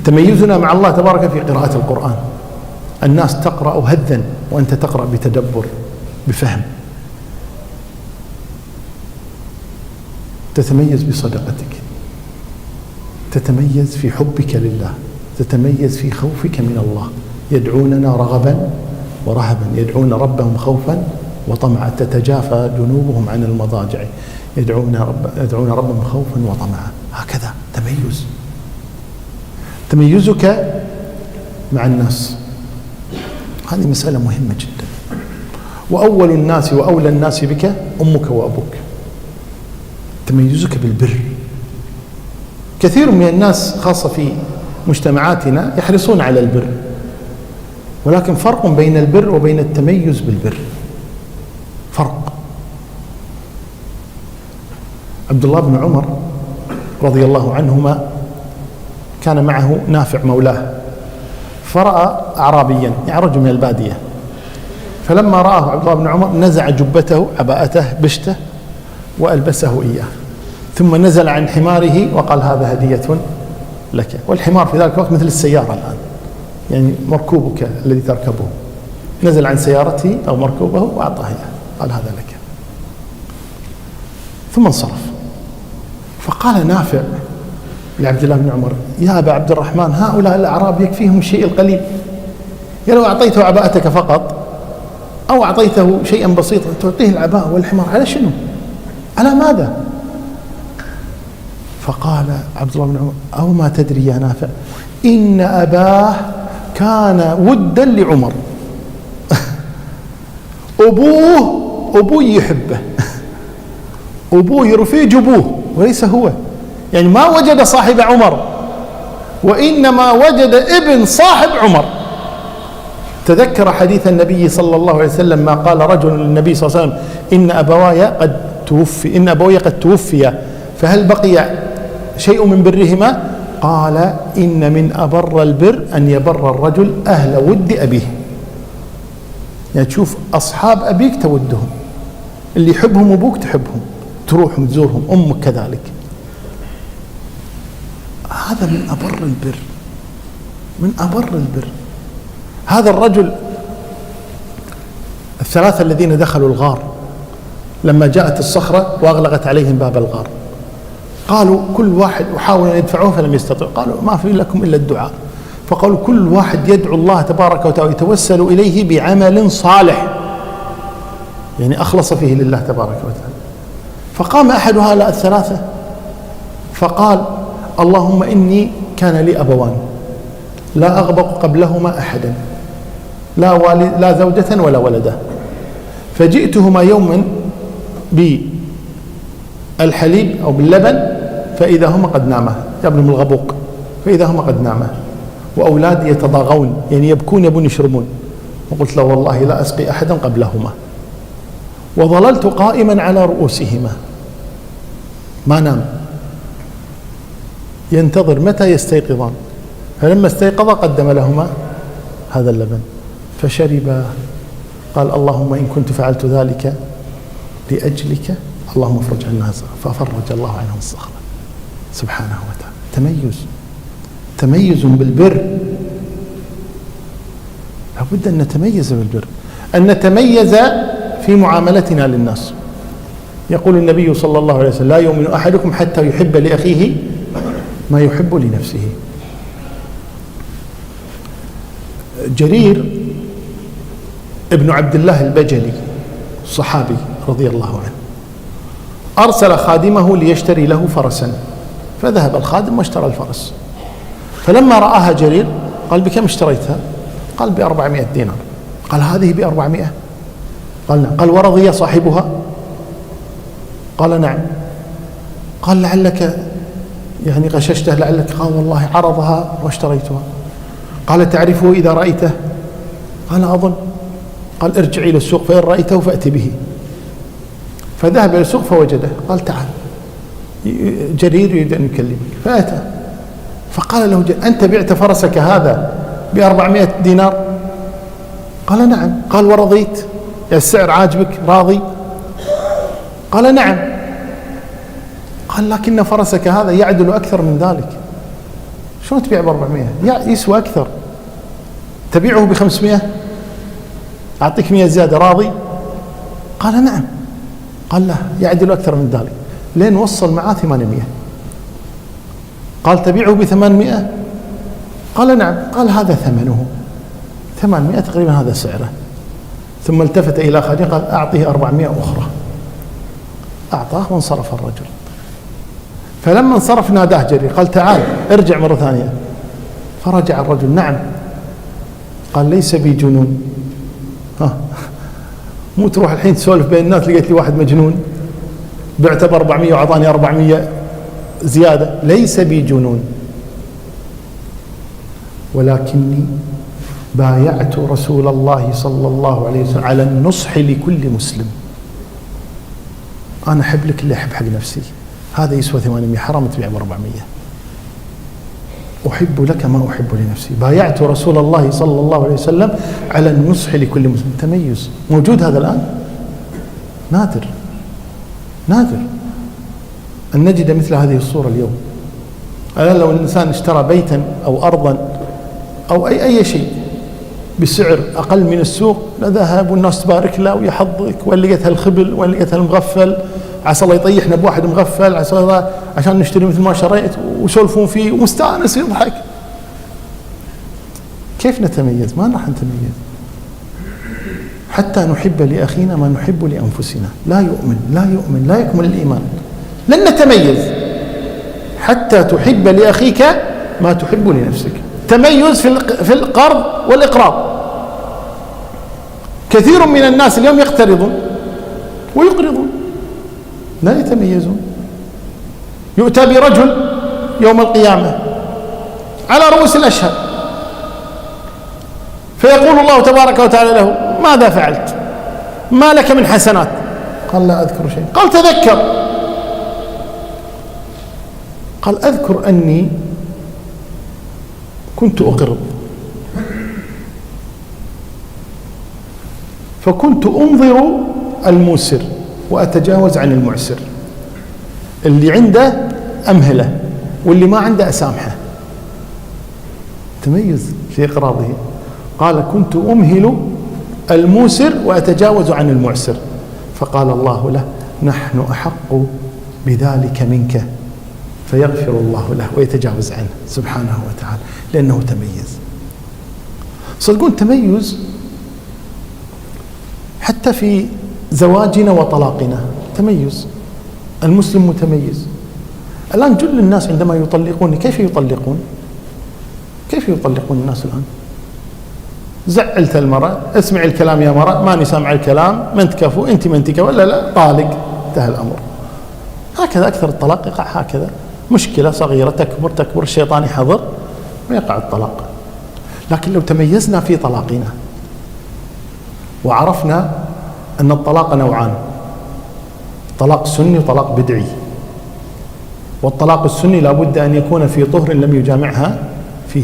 Speaker 1: تميزنا مع الله تبارك في قراءة القرآن، الناس تقرأ هذا وأنت تقرأ بتدبر بفهم. تتميز بصدقتك، تتميز في حبك لله، تتميز في خوفك من الله. يدعوننا رغبا ورهبا، يدعون ربهم خوفا وطمعا، تتجافى جنوبهم عن المضاجع، يدعون ربهم خوفا وطمعا. هكذا تميز. تميزك مع الناس، هذه مسألة مهمة جدا. وأول الناس وأولى الناس بك أمك وأبوك. تميزك بالبر. كثير من الناس خاصة في مجتمعاتنا يحرصون على البر، ولكن فرق بين البر وبين التميز بالبر، فرق. عبد الله بن عمر رضي الله عنهما كان معه نافع مولاه، فرأى أعرابيا يعرج من البادية، فلما رآه عبد الله بن عمر نزع جبته عباءته بشته وألبسه إياه، ثم نزل عن حماره وقال: هذا هدية لك. والحمار في ذلك الوقت مثل السيارة الآن، يعني مركوبك الذي تركبه. نزل عن سيارته أو مركوبه وأعطاه إياه، قال: هذا لك. ثم انصرف. فقال نافع لعبد الله بن عمر: يا أبا عبد الرحمن، هؤلاء الأعراب يكفيهم الشيء القليل، يا لو أعطيته عباءتك فقط أو أعطيته شيئا بسيطا، تعطيه العباءة والحمار على شنو؟ على ماذا؟ فقال عبد الله بن عمر: أو ما تدري يا نافع إن أباه كان ودا لعمر. أبوه يحبه، أبوه يرفيج أبوه وليس هو، يعني ما وجد صاحب عمر، وإنما وجد ابن صاحب عمر. تذكر حديث النبي صلى الله عليه وسلم ما قال رجل للنبي صلى الله عليه وسلم: إن أبوي قد توفيا فهل بقي شيء من برهما؟ قال: إن من أبر البر أن يبر الرجل أهل ود أبيه. يعني تشوف أصحاب أبيك تودهم، اللي يحبهم أبوك تحبهم، تروحهم تزورهم، أمك كذلك. هذا من أبر البر، من أبر البر. هذا الرجل، الثلاثة الذين دخلوا الغار لما جاءت الصخرة وأغلقت عليهم باب الغار، قالوا كل واحد، وحاولوا أن يدفعوه فلم يستطيعوا، قالوا ما في لكم إلا الدعاء. فقالوا كل واحد يدعو الله تبارك وتعالى يتوسل إليه بعمل صالح، يعني أخلص فيه لله تبارك وتعالى. فقام أحد هؤلاء الثلاثة فقال: اللهم إني كان لي أبوان لا أغبق قبلهما أحدا، لا زوجة ولا ولدا، فجئتهما يوما بالحليب أو باللبن فإذا هما قد ناما، يبنهم الغبوق فإذا هما قد ناما، وأولادي يتضاغون يعني يبكون يبون يشربون، وقلت له والله لا أسقي أحدا قبلهما، وظللت قائما على رؤوسهما ما نام ينتظر متى يستيقظان، فلما استيقظ قدم لهما هذا اللبن فشربا. قال: اللهم إن كنت فعلت ذلك لأجلك اللهم افرج عنا الصخرة، ففرج الله عنهم الصخرة سبحانه وتعالى. تميز بالبر، لابد أن نتميز بالبر، أن نتميز في معاملتنا للناس. يقول النبي صلى الله عليه وسلم: لا يؤمن أحدكم حتى يحب لأخيه ما يحب لنفسه. جرير ابن عبد الله البجلي الصحابي رضي الله عنه أرسل خادمه ليشتري له فرسا، فذهب الخادم واشترى الفرس، فلما رآها جرير قال: بكم اشتريتها؟ قال: ب400 دينار. قال: هذه ب400؟ قال: نعم. قال: ورضي صاحبها؟ قال: نعم. قال: لعلك يعني غششته لعلك؟ قال: والله عرضها واشتريتها. قال: تعرفه إذا رأيته؟ قال: أظن. قال: ارجع إلى السوق فإن رأيته فأتي به. فذهب إلى السوق فوجده، قال: تعال جرير يريد أن يكلمك. فأتى فقال له: أنت بعت فرسك هذا ب400 دينار؟ قال: نعم. قال: ورضيت؟ يا السعر عاجبك راضي؟ قال: نعم. قال: لكن فرسك هذا يعدل أكثر من ذلك. شلون تبيع ب400؟ يسوى أكثر، تبيعه ب500؟ أعطيك 100 زيادة، راضي؟ قال: نعم. قال: لا، يعدل أكثر من ذلك، لين وصل معاه 800. قال: تبيعه ب800؟ قال: نعم. قال: هذا ثمنه 800 تقريبا، هذا سعره. ثم التفت إلى خادمه قال: أعطيه 400 أخرى. أعطاه وانصرف الرجل. فلما انصرف ناداه جرير قال: تعال ارجع مرة ثانية. فرجع الرجل: نعم. قال: ليس بي جنون. مو تروح الحين تسولف بين الناس لقيت لي واحد مجنون بعته ب400 وعطاني 400 زيادة. ليس بي جنون، ولكني بايعت رسول الله صلى الله عليه وسلم على النصح لكل مسلم. أنا أحب لك اللي أحب حق نفسي، هذا يسوى 800، حرام تبيع ب400. أحب لك ما أحب لنفسي. بايعت رسول الله صلى الله عليه وسلم على النصح لكل مسلم. تميز موجود هذا الآن؟ نادر أن نجد مثل هذه الصورة اليوم. الآن لو الإنسان اشترى بيتا أو أرضا أو أي شيء بسعر أقل من السوق لذهب والناس تبارك له ويحضك، وين لقيتها الخبل، وين لقيتها المغفل، عسى الله يطيحنا بواحد مغفل، عسى الله عشان نشتري مثل ما شريت، ويسولفون فيه ومستانس يضحك. كيف نتميز؟ ما راح نتميز حتى نحب لأخينا ما نحب لأنفسنا. لا يكمل الإيمان، لن نتميز حتى تحب لأخيك ما تحب لنفسك. تميز في القرض والإقراض. كثير من الناس اليوم يقترضون ويقرضون، لا يتميزون. يؤتى برجل يوم القيامة على رؤوس الأشهاد، فيقول الله تبارك وتعالى له: ماذا فعلت؟ ما لك من حسنات؟ قال: لا أذكر شيء. قال: تذكر. قال: أذكر أني كنت أقرض، فكنت أنظر الموسر وأتجاوز عن المعسر، اللي عنده أمهله واللي ما عنده أسامحه. تميز في إقراضه. قال: كنت أمهل الموسر وأتجاوز عن المعسر. فقال الله له: نحن أحق بذلك منك، فيغفر الله له ويتجاوز عنه سبحانه وتعالى، لأنه تميز. صدقون تميز حتى في زواجنا وطلاقنا، تميز. المسلم متميز. الآن جل الناس عندما يطلقون كيف يطلقون؟ كيف يطلقون الناس الآن؟ زعلت المرأة: اسمع الكلام يا مرأة، ماني سامع الكلام، ما انت كفو، انت ما انت كفو، ولا لا طالق، انتهى الأمر. هكذا أكثر الطلاق يقع هكذا، مشكلة صغيرة تكبر تكبر، الشيطان يحضر ويقع الطلاق. لكن لو تميزنا في طلاقنا وعرفنا أن الطلاق نوعان: طلاق سني وطلاق بدعي. والطلاق السني لا بد أن يكون في طهر لم يجامعها فيه.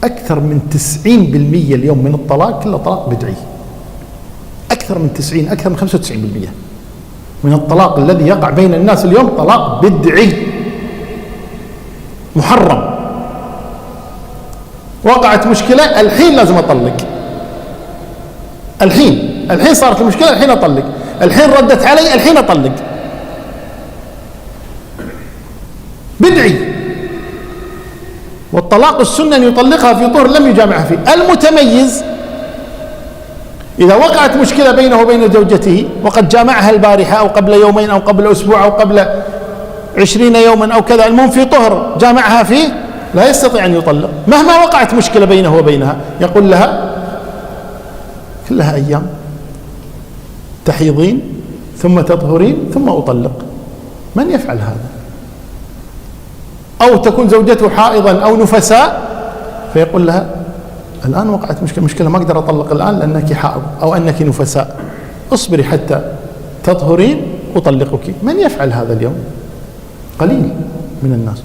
Speaker 1: أكثر من 90% اليوم من الطلاق كله طلاق بدعي. أكثر من 90، أكثر من 95% من الطلاق الذي يقع بين الناس اليوم طلاق بدعي محرم. وقعت مشكلة، الحين لازم أطلق، الحين صارت المشكلة، الحين أطلق، الحين ردت علي، الحين أطلق. بدعي. والطلاق السنة أن يطلقها في طهر لم يجامعها فيه. المتميز إذا وقعت مشكلة بينه وبين زوجته وقد جامعها البارحة أو قبل يومين أو قبل أسبوع أو قبل 20 يوما أو كذا، المهم في طهر جامعها فيه، لا يستطيع أن يطلق مهما وقعت مشكلة بينه وبينها. يقول لها: كلها أيام، تحيضين ثم تطهرين ثم أطلق. من يفعل هذا؟ أو تكون زوجته حائضا أو نفساء، فيقول لها: الآن وقعت مشكلة ما أقدر أطلق الآن لأنك حائض أو أنك نفساء، اصبري حتى تطهرين أطلقك. من يفعل هذا اليوم؟ قليل من الناس.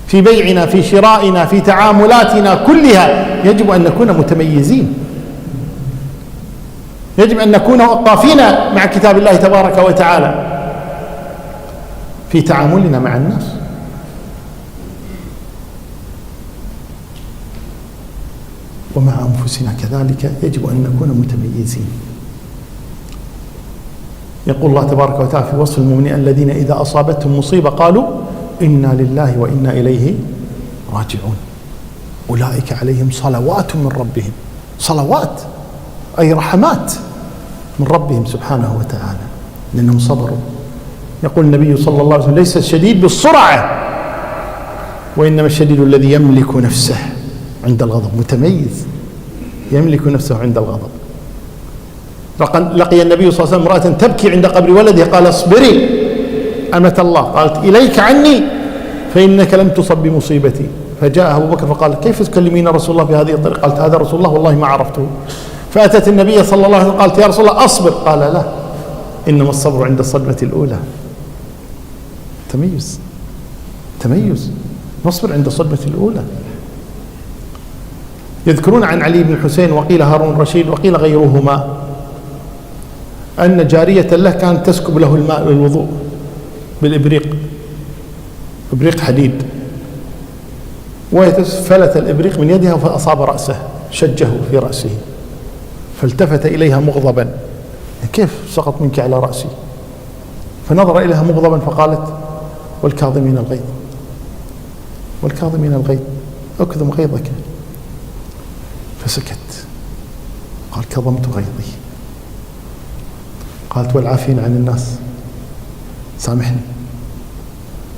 Speaker 1: في بيعنا، في شرائنا، في تعاملاتنا كلها يجب أن نكون متميزين، يجب أن نكون وقافين مع كتاب الله تبارك وتعالى في تعاملنا مع الناس. ومع أنفسنا كذلك يجب أن نكون متميزين. يقول الله تبارك وتعالى في وصف المؤمنين: الذين إذا أصابتهم مصيبة قالوا إنا لله وإنا إليه راجعون، أولئك عليهم صلوات من ربهم. صلوات أي رحمات من ربهم سبحانه وتعالى، لأنهم صبروا. يقول النبي صلى الله عليه وسلم: ليس الشديد بالسرعة، وإنما الشديد الذي يملك نفسه عند الغضب. متميز، يملك نفسه عند الغضب. لقي النبي صلى الله عليه وسلم امرأة تبكي عند قبر ولدها، قال: اصبري أمة الله. قالت: إليك عني فإنك لم تصب بمصيبتي. فجاء أبو بكر فقال: كيف تكلمين رسول الله بهذه الطريقة؟ قالت: هذا رسول الله والله ما عرفته. فأتت النبي صلى الله عليه وسلم قالت: يا رسول الله أصبر. قال: لا، إنما الصبر عند الصدمة الأولى. تميز، نصبر عند الصدمة الأولى. يذكرون عن علي بن الحسين وقيل هارون الرشيد وقيل غيرهما أن جارية له كانت تسكب له الماء للوضوء بالإبريق، إبريق حديد، وفلت الإبريق من يدها فأصاب رأسه، شجه في رأسه، فالتفت إليها مغضبا: كيف سقط منك على رأسي؟ فنظر إليها مغضبا فقالت: والكاظمين الغيظ أكظم غيظك. فسكت. قال: كظمت غيظي. قالت: والعافين عن الناس، سامحني.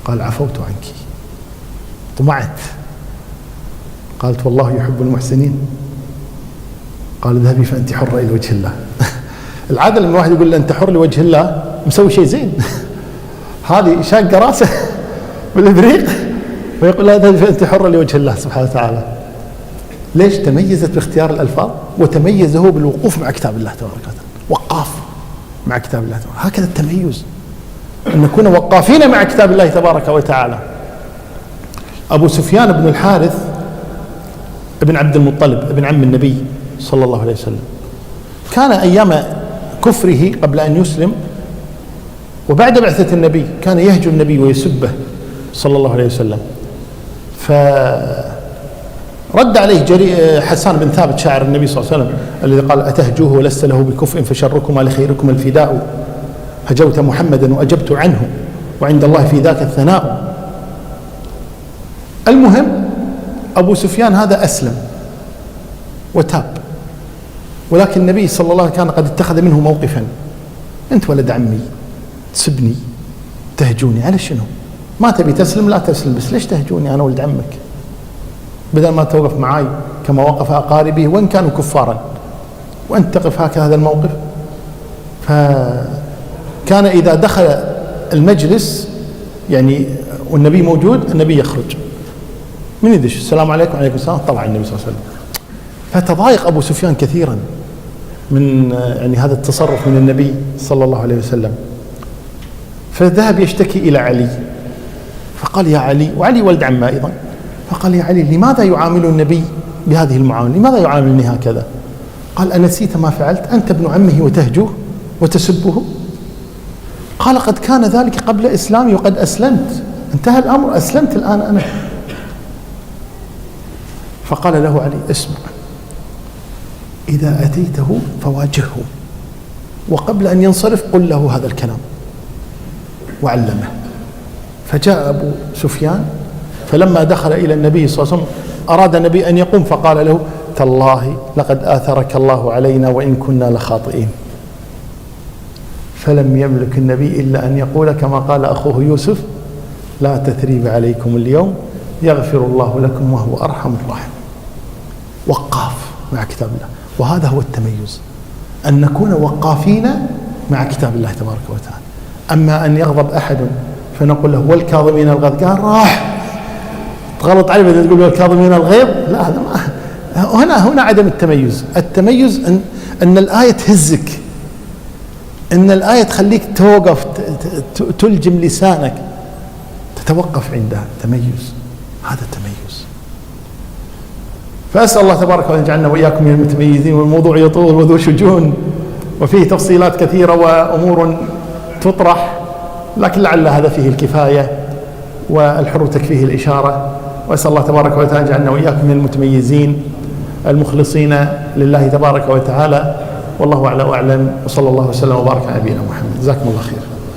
Speaker 1: قال: عفوت عنك. طمعت. قالت: والله يحب المحسنين. قال: اذهبي فأنت حرة إلى وجه الله. العادة لما واحد يقول له أنت حر لوجه الله مسوي شيء زين، هذه شاق راسه بالإبريق ويقول لا أنت حرة لوجه الله سبحانه وتعالى. ليش؟ تميزت باختيار الألفاظ، وتميز هو بالوقوف مع كتاب الله تبارك وتعالى، وقاف مع كتاب الله تبارك. هكذا التميز، أن نكون وقافين مع كتاب الله تبارك وتعالى. أبو سفيان بن الحارث ابن عبد المطلب ابن عم النبي صلى الله عليه وسلم، كان أيام كفره قبل أن يسلم وبعد بعثة النبي كان يهجو النبي ويسبه صلى الله عليه وسلم. فرد عليه حسان بن ثابت شاعر النبي صلى الله عليه وسلم الذي قال أتهجوه ولست له بكفء فشركما لخيركما الفداء، هجوت محمدا وأجبت عنه وعند الله في ذاك الثناء. المهم أبو سفيان هذا أسلم وتاب، ولكن النبي صلى الله عليه وسلم كان قد اتخذ منه موقفا. أنت ولد عمي تسبني تهجوني على شنو؟ ما تبي تسلم لا تسلم، بس ليش تهجوني أنا ولد عمك؟ بدل ما توقف معاي كما وقف أقاربه وإن كانوا كفارا، وأنت تقف هكذا الموقف. فكان إذا دخل المجلس يعني والنبي موجود النبي يخرج، من يدش السلام عليكم وعليكم السلام، طلع النبي صلى الله عليه وسلم. فتضايق أبو سفيان كثيرا من يعني هذا التصرف من النبي صلى الله عليه وسلم، فذهب يشتكي إلى علي، فقال يا علي، وعلي ولد عمه أيضا، فقال يا علي لماذا يعامل النبي بهذه المعاملة؟ لماذا يعاملني هكذا؟ قال أنسيت ما فعلت؟ أنت ابن عمه وتهجوه وتسبه؟ قال قد كان ذلك قبل إسلامي وقد أسلمت، انتهى الأمر، أسلمت الآن أنا. فقال له علي اسمع، إذا أتيته فواجهه، وقبل أن ينصرف قل له هذا الكلام، وعلمه. فجاء أبو سفيان فلما دخل إلى النبي صلى الله عليه وسلم أراد النبي أن يقوم، فقال له تالله لقد آثرك الله علينا وإن كنا لخاطئين. فلم يملك النبي إلا أن يقول كما قال أخوه يوسف لا تثريب عليكم اليوم يغفر الله لكم وهو أرحم الراحمين. وقاف مع كتاب الله، وهذا هو التميز، أن نكون وقافين مع كتاب الله تبارك وتعالى. أما أن يغضب أحد فنقول له والكاظمين الغيظ، قال راح تغلط عليه بدل تقول والكاظمين الغيظ، لا هذا ما هنا عدم التميز. التميز أن الآية تهزك، أن الآية تخليك توقف، تلجم لسانك، تتوقف عندها. تميز، هذا التميز. فأسأل الله تبارك وتعالى أن يجعلنا وإياكم من المتميزين. والموضوع يطول وذو شجون وفيه تفصيلات كثيرة وأمور تطرح، لكن لعل هذا فيه الكفاية والحر تكفيه الإشارة. وأسأل الله تبارك وتعالى أن يجعلنا وإياكم من المتميزين المخلصين لله تبارك وتعالى. والله أعلى وأعلم، وصلى الله وسلم وبارك على نبينا محمد. جزاكم الله خير.